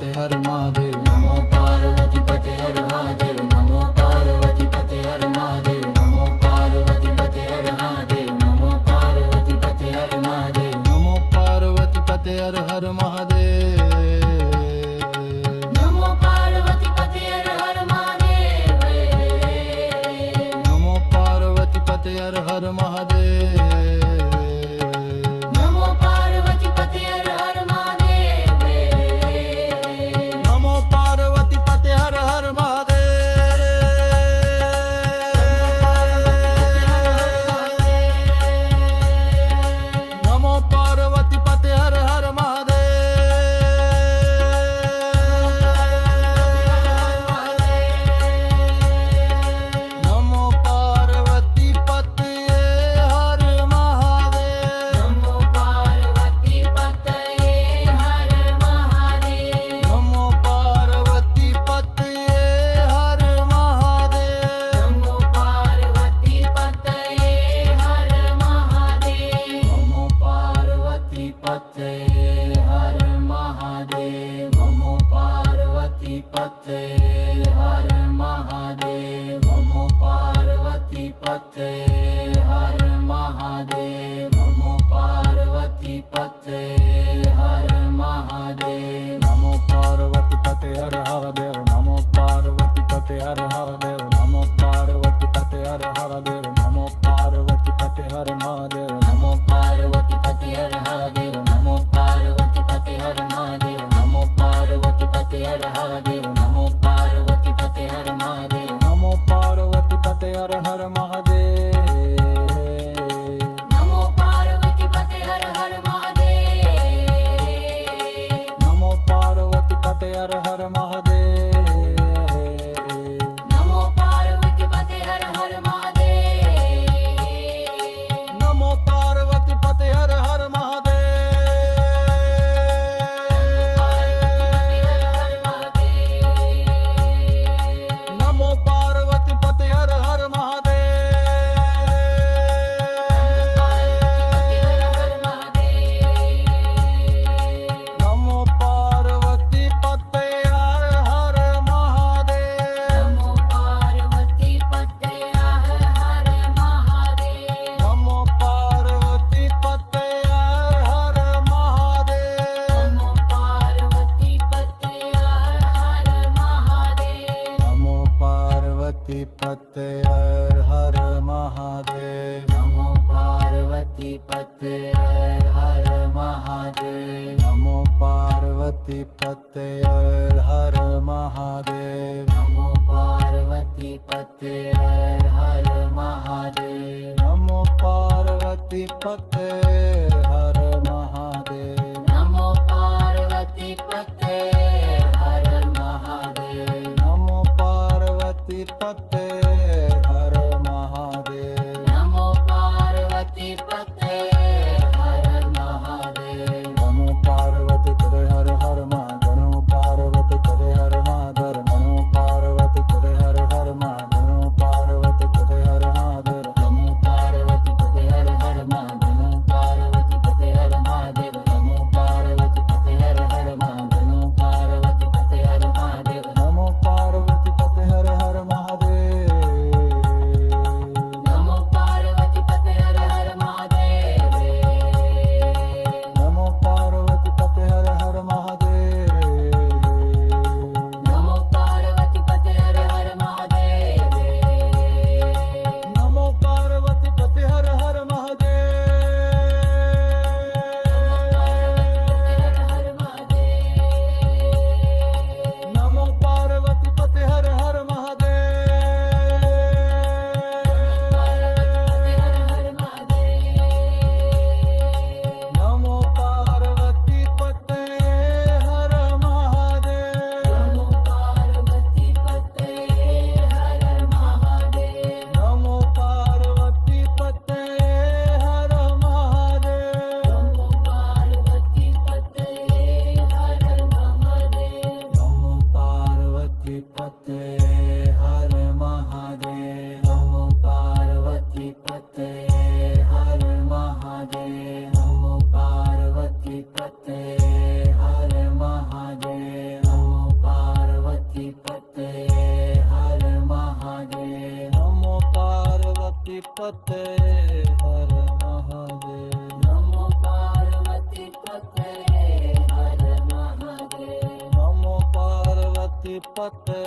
પતે હર મહાદેવ નમો પાર્વતી પતે હર મહાદેવ નમો પાર્વતી પતે હર મહાદેવ નમો પાર્વતી પતે હર મહાદેવ નમો પાર્વતી પતે હર મહાદેવ નમો પાર્વતી પતે હર હર મહાદેવ નમો પાર્વતી પતે હર હર મહાદેવ નમો પાર્વતી પતે હર હર મહાદેવ નમો પાર્વતી પતે હર હર મહાદેવ નમો પાર્વતી પતે હર હર મહાદેવ નમો પાર્વતી પતે હર હર મહાદેવ નમો પાર્વતી પતે હર મહાદેવ નમો પાર્વતી પતે હર મહાદેવ નમો પાર્વતી પતે હર મહાદેવ નમો પાર્વતી પતે હર મહાદેવ નમો પાર્વતી પતે હર મહાદેવ નમો પાર્વતી પતે હર મહાદેવ નમો પાર્વતી પતે હર મહાદેવ નમો પાર્વતી પતે હર મહાદેવ નમો પાર્વતી પતે હર હર દેવ નમો પાર્વતી પતે હર હર દેવ નમો પાર્વતી પતે હર હર દેવ નમો પાર્વતી પતે હર મહાદેવ નમો પાર્વતી પતે હર મહાદેવ નમો પાર્વતી પતે હર મહાદેવ નમો પાર્વતી પતે હર મહાદેવ નમો પાર્વતી પતે હર મહાદેવ નમો પાર્વતી પતે હર હર મહાદેવ નમો પાર્વતી પતે હર હર મહાદેવ નમો પાર્વતી પતે હર હર મહાદેવ નમો પાર્વતી પતે હર હર મહાદેવ નમો પાર્વતી પતે હર હર મહાદેવ નમો પાર્વતી પતે હર હર મહાદેવ નમો પાર્વતી પતે હર હર મહાદેવ નમો પાર્વતી પતે હર હર મહાદેવ નમો પાર્વતી પતે હર હર મહાદેવ નમો પાર્વતી પતે હર હર મહાદેવ નમો પાર્વતી પતે હર હર મહાદેવ નમો પાર્વતી પતે હર હર મહાદેવ નમો પાર્વતી પતે હર હર મહાદેવ નમો પાર્વતી પતે હર હર મહાદેવ નમો પાર્વતી પતે હર મહાદેવ નમો પાર્વતી પતે હર મહાદેવ નમો પાર્વતી પતે હર મહાદેવ નમો પાર્વતી પતે હર મહાદેવ નમો પાર્વતી કરે હર હર મા નમો પાર્વતી કરે હર મહાદેવ નમો પાર્વતી કરે હર હર મા નમો પાર્વતી કરે હર મહાદેવ નમો પાર્વતી પતે હર હર મહાદેવ નમો પાર્વતી પતે હર મહાદેવ નમો પાર્વતી પતે હર હર મહાદેવ નમો પાર્વતી પતે હર મહાદેવ નમો પાર્વતી પતે હર હર મહાદેવ નમો પાર્વતી પતે હર હર મહાદેવ નમો પાર્વતી પતે હર હર મહાદેવ નમો પાર્વતી પતે હર હર મહાદેવ નમો પાર્વતી પતે હર હર મહાદેવ પતે હર મહાદેવ. નમો પાર્વતી પતે હર મહાદેવ. નમો પાર્વતી પતે